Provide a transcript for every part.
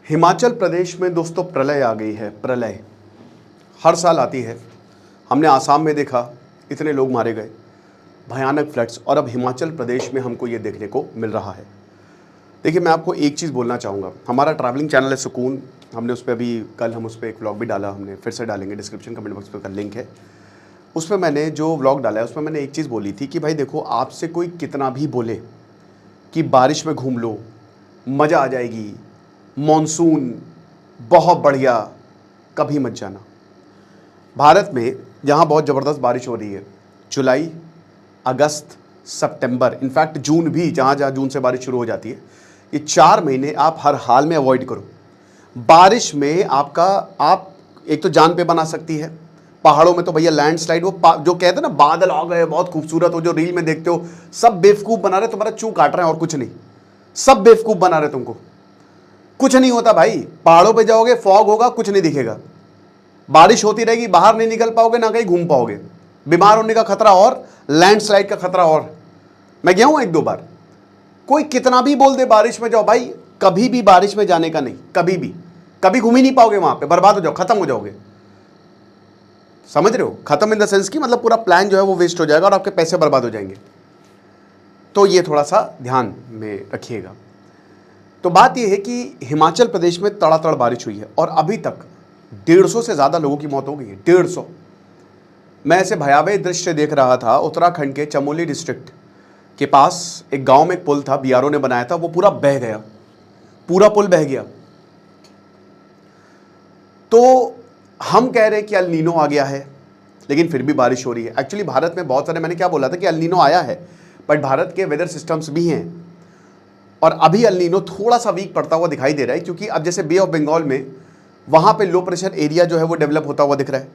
हिमाचल प्रदेश में दोस्तों प्रलय आ गई है। प्रलय हर साल आती है। हमने आसाम में देखा, इतने लोग मारे गए, भयानक फ्लड्स, और अब हिमाचल प्रदेश में हमको ये देखने को मिल रहा है। देखिए, मैं आपको एक चीज़ बोलना चाहूँगा। हमारा ट्रैवलिंग चैनल है सुकून, हमने उस पर अभी कल हम उस पर एक व्लॉग भी डाला, हमने फिर से डालेंगे, डिस्क्रिप्शन कमेंट बॉक्स पे का लिंक है। उसमें मैंने जो व्लॉग डाला है उसमें मैंने एक चीज़ बोली थी कि भाई देखो, आपसे कोई कितना भी बोले कि बारिश में घूम लो, मज़ा आ जाएगी, मॉनसून बहुत बढ़िया, कभी मत जाना। भारत में जहाँ बहुत ज़बरदस्त बारिश हो रही है, जुलाई, अगस्त, सितंबर, इनफैक्ट जून भी, जहाँ जहाँ जून से बारिश शुरू हो जाती है, ये 4 महीने आप हर हाल में अवॉइड करो। बारिश में आप एक तो जान पे बना सकती है। पहाड़ों में तो भैया लैंडस्लाइड, वो जो कहते हैं ना बादल आ गए बहुत खूबसूरत, हो जो रील में देखते हो, सब बेवकूफ़ बना रहे, तुम्हारा चू काट रहे हैं और कुछ नहीं। सब बेवकूफ़ बना रहे तुमको, कुछ नहीं होता भाई। पहाड़ों पे जाओगे, फॉग होगा, कुछ नहीं दिखेगा, बारिश होती रहेगी, बाहर नहीं निकल पाओगे, ना कहीं घूम पाओगे, बीमार होने का खतरा और लैंडस्लाइड का खतरा और। मैं गया हूं 1-2 बार। कोई कितना भी बोल दे बारिश में जाओ, भाई कभी भी बारिश में जाने का नहीं, कभी भी, कभी घूम ही नहीं पाओगे वहां पे, बर्बाद हो जाओ, खत्म हो जाओगे। समझ रहे हो? खत्म इन द सेंस की मतलब पूरा प्लान जो है वो वेस्ट हो जाएगा और आपके पैसे बर्बाद हो जाएंगे। तो ये थोड़ा सा ध्यान में रखिएगा। तो बात यह है कि हिमाचल प्रदेश में तड़ातड़ बारिश हुई है और अभी तक 150 से ज़्यादा लोगों की मौत हो गई है। 150। मैं ऐसे भयावह दृश्य देख रहा था। उत्तराखंड के चमोली डिस्ट्रिक्ट के पास एक गांव में एक पुल था, बीआरओ ने बनाया था, वो पूरा बह गया, पूरा पुल बह गया। तो हम कह रहे हैं कि अल नीनो आ गया है, लेकिन फिर भी बारिश हो रही है। एक्चुअली भारत में बहुत सारे, मैंने क्या बोला था कि अल नीनो आया है, बट भारत के वेदर सिस्टम्स भी हैं और अभी अल नीनो थोड़ा सा वीक पड़ता हुआ दिखाई दे रहा है, क्योंकि अब जैसे बे ऑफ बंगाल में वहाँ पे लो प्रेशर एरिया जो है वो डेवलप होता हुआ दिख रहा है,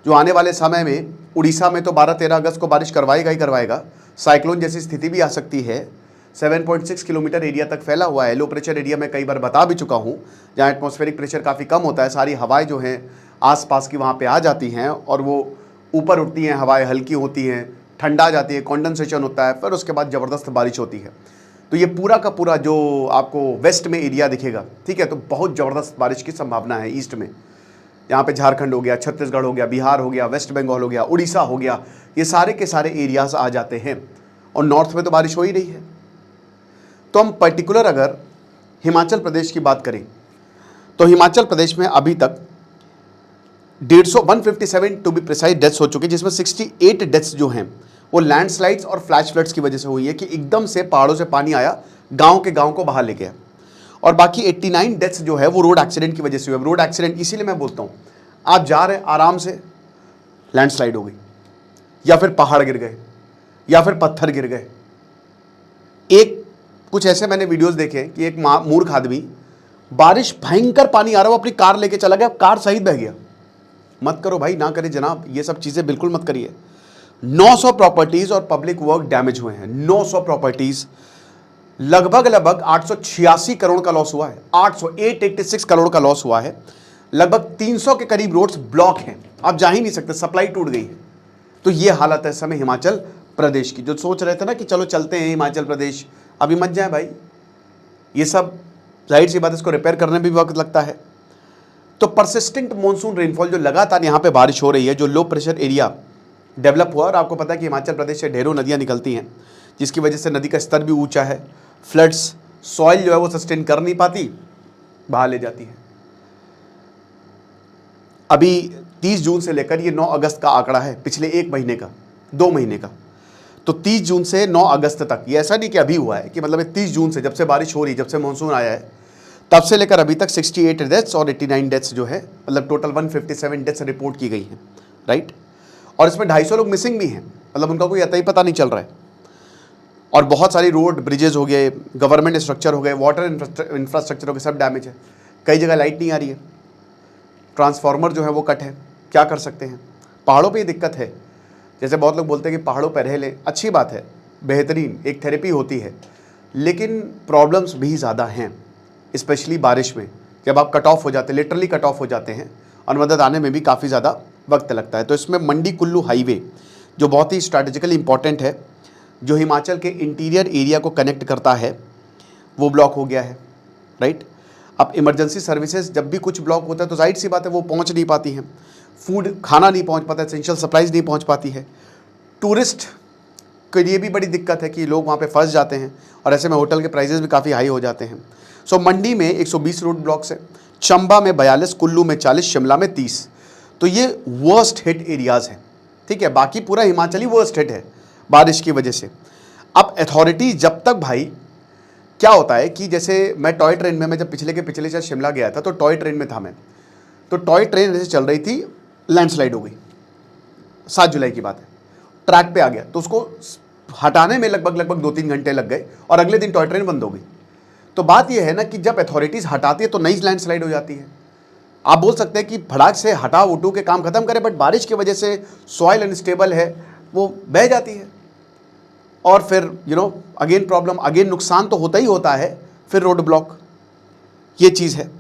जो आने वाले समय में उड़ीसा में तो 12-13 अगस्त को बारिश करवाएगा ही करवाएगा। साइक्लोन जैसी स्थिति भी आ सकती है। 7.6 किलोमीटर एरिया तक फैला हुआ है। लो प्रेशर एरिया में कई बार बता भी चुका हूँ, जहाँ एटमॉस्फेरिक प्रेशर काफ़ी कम होता है, सारी हवाएं जो हैं आसपास की वहाँ पे आ जाती हैं और वो ऊपर उठती हैं, हवाएं हल्की होती हैं, ठंडा जाती है, कॉन्डेंसेशन होता है, फिर उसके बाद ज़बरदस्त बारिश होती है। तो ये पूरा का पूरा जो आपको वेस्ट में एरिया दिखेगा, ठीक है, तो बहुत ज़बरदस्त बारिश की संभावना है ईस्ट में। यहाँ पे झारखंड हो गया, छत्तीसगढ़ हो गया, बिहार हो गया, वेस्ट बंगाल हो गया, उड़ीसा हो गया, ये सारे के सारे एरियाज आ जाते हैं और नॉर्थ में तो बारिश हो ही रही है। तो हम पर्टिकुलर अगर हिमाचल प्रदेश की बात करें तो हिमाचल प्रदेश में अभी तक 157 टू बी प्रिसाइज डेथ्स हो चुकी, जिसमें 68 डेथ्स जो हैं वो लैंडस्लाइड्स और फ्लैश फ्लड्स की वजह से हुई है कि एकदम से पहाड़ों से पानी आया, गांव के गांव को बहा ले गया। और बाकी 89 डेथ्स जो है वो रोड एक्सीडेंट की वजह से हुए। रोड एक्सीडेंट इसीलिए मैं बोलता हूँ, आप जा रहे हैं आराम से, लैंडस्लाइड हो गई, या फिर पहाड़ गिर गए, या फिर पत्थर गिर गए। कुछ ऐसे मैंने वीडियोस देखे कि एक मूर्ख आदमी, बारिश भयंकर पानी आ रहा, वो अपनी कार लेके चला गया, कार सहित बह गया। मत करो भाई, ना करें जनाब, ये सब चीज़ें बिल्कुल मत करिए। 900 प्रॉपर्टीज और पब्लिक वर्क डैमेज हुए हैं। 900 प्रॉपर्टीज, लगभग 886 करोड़ का लॉस हुआ है। 886 करोड़ का लॉस हुआ है। लगभग 300 के करीब रोड्स ब्लॉक हैं, आप जा ही नहीं सकते, सप्लाई टूट गई है। तो ये हालत है इस समय हिमाचल प्रदेश की। जो सोच रहे थे ना कि चलो चलते हैं हिमाचल प्रदेश, अभी मत जाए भाई। ये सब जाहिर सी बात, इसको रिपेयर करने में भी वक्त लगता है। तो परसिस्टेंट मॉनसून रेनफॉल, जो लगातार यहाँ पे बारिश हो रही है, जो लो प्रेशर एरिया डेवलप हुआ, और आपको पता है कि हिमाचल प्रदेश से ढेरों नदियाँ निकलती हैं, जिसकी वजह से नदी का स्तर भी ऊंचा है। फ्लड्स, सॉइल जो है वो सस्टेन कर नहीं पाती, बहा ले जाती है। अभी 30 जून से लेकर ये 9 अगस्त का आंकड़ा है, पिछले 1 महीने का, 2 महीने का। तो 30 जून से 9 अगस्त तक, ये ऐसा नहीं कि अभी हुआ है, कि मतलब 30 जून से, जब से बारिश हो रही, जब से मानसून आया है, तब से लेकर अभी तक 68 डेथ्स और 89 डेथ्स जो है, मतलब टोटल 157 डेथ्स रिपोर्ट की गई हैं, राइट। और इसमें 250 लोग मिसिंग भी हैं, मतलब उनका कोई अता ही पता नहीं चल रहा है। और बहुत सारी रोड, ब्रिजेज हो गए, गवर्नमेंट स्ट्रक्चर हो गए, वाटर इंफ्रास्ट्रक्चर हो गए, सब डैमेज है। कई जगह लाइट नहीं आ रही है, ट्रांसफार्मर जो है वो कट है, क्या कर सकते हैं। पहाड़ों पे ये दिक्कत है। जैसे बहुत लोग बोलते हैं कि पहाड़ों पर रह लें, अच्छी बात है, बेहतरीन, एक थेरेपी होती है, लेकिन प्रॉब्लम्स भी ज़्यादा हैं, स्पेशली बारिश में, जब आप कट ऑफ हो जाते हैं, लिटरली कट ऑफ हो जाते हैं, और मदद आने में भी काफ़ी ज़्यादा वक्त लगता है। तो इसमें मंडी कुल्लू हाईवे, जो बहुत ही स्ट्रैटेजिकली इंपॉर्टेंट है, जो हिमाचल के इंटीरियर एरिया को कनेक्ट करता है, वो ब्लॉक हो गया है, राइट। अब इमरजेंसी सर्विसेज जब भी कुछ ब्लॉक होता है तो जाहिर सी बात है वो पहुंच नहीं पाती हैं, फूड खाना नहीं पहुंच पाता, एसेंशियल सप्लाईज नहीं पहुंच पाती है। टूरिस्ट के लिए भी बड़ी दिक्कत है कि लोग वहाँ पे फंस जाते हैं और ऐसे में होटल के प्राइजेस भी काफ़ी हाई हो जाते हैं। सो मंडी में 120 रोड ब्लॉक्स है, चंबा में 42, कुल्लू में 40, शिमला में 30। तो ये वर्स्ट हिट एरियाज़ हैं, ठीक है। बाकी पूरा हिमाचल ही वर्स्ट हिट है बारिश की वजह से। अब अथॉरिटी जब तक भाई क्या होता है कि जैसे मैं टॉय ट्रेन में, मैं जब पिछले शायद शिमला गया था तो टॉय ट्रेन में था मैं, तो टॉय ट्रेन जैसे चल रही थी, लैंडस्लाइड हो गई, 7 जुलाई की बात है, ट्रैक पे आ गया तो उसको हटाने में लगभग 2-3 घंटे लग गए और अगले दिन टॉय ट्रेन बंद हो गई। तो बात यह है ना कि जब अथॉरिटीज़ हटाती है तो नई लैंडस्लाइड हो जाती है। आप बोल सकते हैं कि फटाक से हटा उठू के काम खत्म करें, बट बारिश की वजह से सॉइल अनस्टेबल है, वो बह जाती है और फिर अगेन प्रॉब्लम, अगेन नुकसान तो होता ही होता है, फिर रोड ब्लॉक, ये चीज़ है।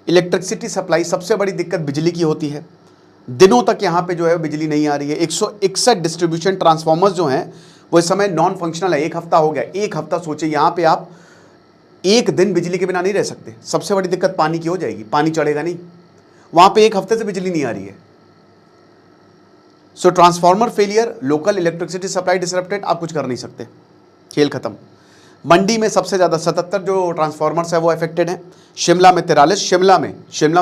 इलेक्ट्रिसिटी सप्लाई सबसे बड़ी दिक्कत बिजली की होती है, दिनों तक यहाँ पे जो है बिजली नहीं आ रही है। 161 डिस्ट्रीब्यूशन ट्रांसफार्मर्स जो हैं वो इस समय नॉन फंक्शनल है, 1 हफ्ता हो गया। 1 हफ्ता सोचिए, यहाँ पे आप 1 दिन बिजली के बिना नहीं रह सकते। सबसे बड़ी दिक्कत पानी की हो जाएगी, पानी चढ़ेगा नहीं, वहाँ पे 1 हफ्ते से बिजली नहीं आ रही है। So transformer failure, local electricity supply disrupted, आप कुछ कर नहीं सकते, खेल खत्म। मंडी में सबसे ज़्यादा 77 जो ट्रांसफार्मर्स है वो अफेक्टेड हैं, शिमला में 43। शिमला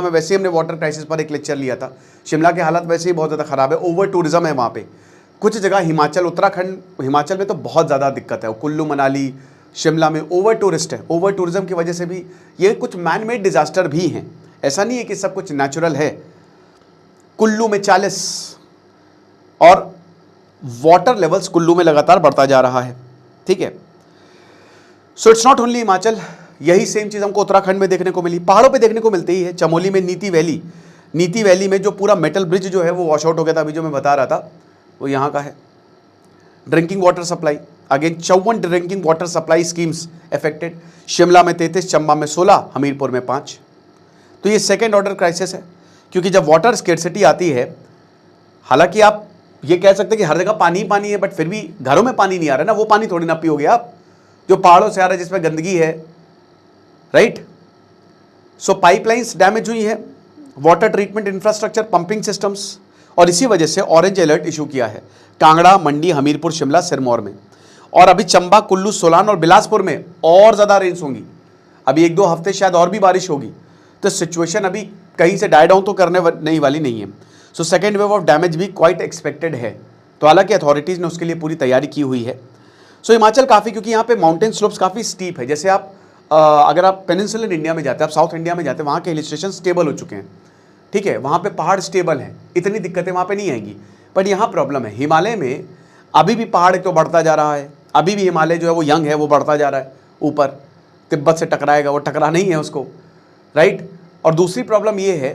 में वैसे ही हमने वाटर क्राइसिस पर एक लेक्चर लिया था। शिमला के हालात वैसे ही बहुत ज़्यादा ख़राब है, ओवर टूरिज्म है वहाँ पे। कुछ जगह हिमाचल, उत्तराखंड, हिमाचल में तो बहुत ज़्यादा दिक्कत है, कुल्लू मनाली शिमला में ओवर टूरिस्ट है। ओवर टूरिज्म की वजह से भी ये कुछ मैन मेड डिजास्टर भी हैं, ऐसा नहीं है कि सब कुछ नेचुरल है। कुल्लू में 40 और वाटर लेवल्स कुल्लू में लगातार बढ़ता जा रहा है, ठीक है। So it's not only Himachal, यही सेम चीज़ हमको उत्तराखंड में देखने को मिली, पहाड़ों पे देखने को मिलती ही है। चमोली में नीति वैली में जो पूरा मेटल ब्रिज जो है वो वॉश आउट हो गया था, अभी जो मैं बता रहा था वो यहाँ का है। Drinking water supply, again 54 drinking water supply schemes affected, Shimla में 33, चंबा में 16, हमीरपुर में 5। तो ये सेकेंड ऑर्डर क्राइसिस है, क्योंकि जब वाटर स्केर्सिटी आती है, हालांकि आप ये कह सकते हैं कि हर जगह पानी ही पानी है, बट फिर भी घरों में पानी नहीं आ रहा ना, वो पानी थोड़ी ना पियोगे आप जो पहाड़ों से आ रहा है जिसमें गंदगी है, राइट। सो पाइपलाइंस डैमेज हुई है, water treatment infrastructure, pumping systems, और इसी वजह से ऑरेंज अलर्ट इशू किया है कांगड़ा, मंडी, हमीरपुर, शिमला, सिरमौर में। और अभी चंबा, कुल्लू, सोलान और बिलासपुर में और ज़्यादा रेंज होंगी, अभी 1-2 हफ्ते शायद और भी बारिश होगी। तो सिचुएशन अभी कहीं से डाई डाउन तो करने नहीं वाली नहीं है। So second wave of damage भी क्वाइट एक्सपेक्टेड है, तो हालांकि अथॉरिटीज़ ने उसके लिए पूरी तैयारी की हुई है। सो हिमाचल काफ़ी, क्योंकि यहाँ पे माउंटेन स्लोप्स काफ़ी स्टीप है, जैसे आप अगर आप पेनिनसुलर इंडिया में जाते हैं, आप साउथ इंडिया में जाते हैं, वहाँ के हिल स्टेशन स्टेबल हो चुके हैं, ठीक है, वहाँ पे पहाड़ स्टेबल हैं, इतनी दिक्कतें वहाँ पे नहीं आएंगी। बट यहाँ प्रॉब्लम है, हिमालय में अभी भी पहाड़ तो बढ़ता जा रहा है, अभी भी हिमालय जो है वो यंग है, वो बढ़ता जा रहा है ऊपर, तिब्बत से टकराएगा, वो टकरा नहीं है उसको, राइट। और दूसरी प्रॉब्लम ये है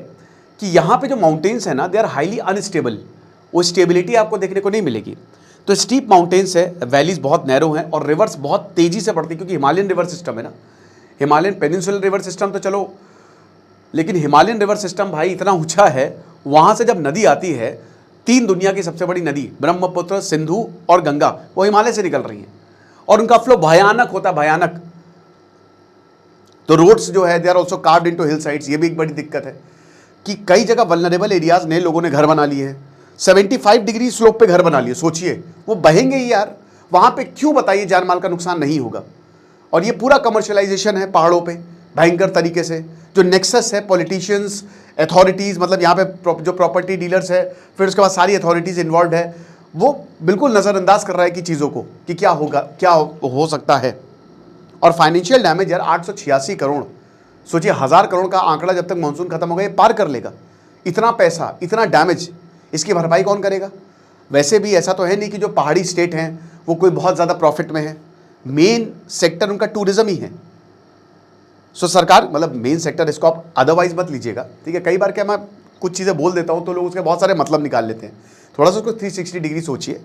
कि यहाँ पे जो माउंटेन्स है ना, दे आर हाईली अनस्टेबल, वो स्टेबिलिटी आपको देखने को नहीं मिलेगी। तो स्टीप माउंटेन्स है, वैलीज बहुत नैरो हैं और रिवर्स बहुत तेज़ी से बढ़ती है, क्योंकि हिमालयन रिवर सिस्टम है ना, हिमालयन पेनिनसुलर रिवर सिस्टम तो चलो, लेकिन हिमालयन रिवर सिस्टम भाई इतना ऊंचा है, वहाँ से जब नदी आती है, 3 दुनिया की सबसे बड़ी नदी ब्रह्मपुत्र, सिंधु और गंगा, वो हिमालय से निकल रही हैं और उनका फ्लो भयानक होता है, भयानक। तो रोड्स जो है they are also carved into hill sides, ये भी एक बड़ी दिक्कत है कि कई जगह वल्नरेबल एरियाज ने लोगों ने घर बना लिए हैं, 75 डिग्री स्लोप पे घर बना लिए, सोचिए वो बहेंगे ही यार, वहाँ पे क्यों बताइए जान माल का नुकसान नहीं होगा। और ये पूरा कमर्शलाइजेशन है पहाड़ों पे भयंकर तरीके से, जो नेक्सस है पॉलिटिशियंस, अथॉरिटीज़, मतलब यहाँ पे जो प्रॉपर्टी डीलर्स है, फिर उसके बाद सारी अथॉरिटीज़ इन्वॉल्व है, वो बिल्कुल नज़रअंदाज कर रहा है कि चीज़ों को कि क्या होगा, क्या हो सकता है। और फाइनेंशियल डैमेज यार 886 करोड़, सोचिए 1000 करोड़ का आंकड़ा जब तक मानसून खत्म होगा ये पार कर लेगा। इतना पैसा, इतना डैमेज, इसकी भरपाई कौन करेगा। वैसे भी ऐसा तो है नहीं कि जो पहाड़ी स्टेट हैं वो कोई बहुत ज़्यादा प्रॉफिट में है, मेन सेक्टर उनका टूरिज्म ही है। सो सरकार, मतलब मेन सेक्टर, इसको आप अदरवाइज मत लीजिएगा, ठीक है। कई बार क्या मैं कुछ चीज़ें बोल देता हूँ तो लोग उसके बहुत सारे मतलब निकाल लेते हैं, थोड़ा सा उसको 360 डिग्री सोचिए।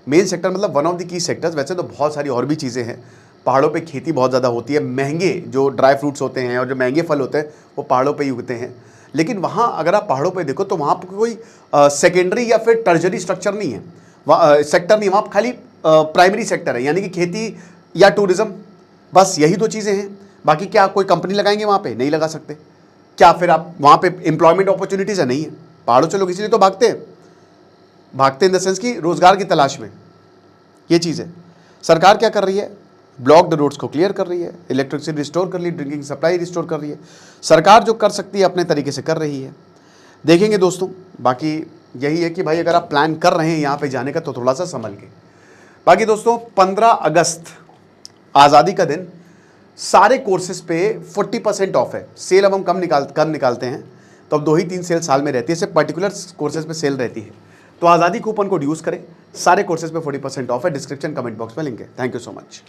मेन सेक्टर मतलब one of the key sectors, वैसे तो बहुत सारी और भी चीज़ें हैं। पहाड़ों पे खेती बहुत ज़्यादा होती है, महंगे जो ड्राई फ्रूट्स होते हैं और जो महंगे फल होते हैं वो पहाड़ों पे ही उगते हैं। लेकिन वहाँ अगर आप पहाड़ों पे देखो तो वहाँ पर कोई सेकेंडरी या फिर टर्जरी स्ट्रक्चर नहीं है, सेक्टर नहीं, वहाँ खाली प्राइमरी सेक्टर है, यानी कि खेती या टूरिज़्म, बस यही 2 चीज़ें हैं। बाकी क्या कोई कंपनी लगाएंगे वहाँ पे? नहीं लगा सकते। क्या फिर आप वहाँ पे एम्प्लॉयमेंट अपॉर्चुनिटीज़ है? नहीं है। पहाड़ों से लोग इसीलिए तो भागते हैं, भागते इन द सेंस कि रोजगार की तलाश में। ये चीज़ है। सरकार क्या कर रही है? ब्लॉक्ड रोड्स को क्लियर कर रही है, इलेक्ट्रिसिटी रिस्टोर कर रही है, ड्रिंकिंग सप्लाई रिस्टोर कर रही है। सरकार जो कर सकती है अपने तरीके से कर रही है। देखेंगे दोस्तों, बाकी यही है कि भाई अगर आप प्लान कर रहे हैं यहाँ पे जाने का तो थोड़ा सा संभल के। बाकी दोस्तों 15 अगस्त आज़ादी का दिन, सारे कोर्सेज पे 40% ऑफ है। सेल अब हम कम निकालते हैं, तो अब 2 ही 3 सेल साल में रहती है, सिर्फ पर्टिकुलर कोर्सेज पे सेल रहती है। तो आज़ादी कूपन कोड यूज़ करें, सारे कोर्सेज पे 40% ऑफ है। डिस्क्रिप्शन कमेंट बॉक्स में लिंक है। Thank you so much.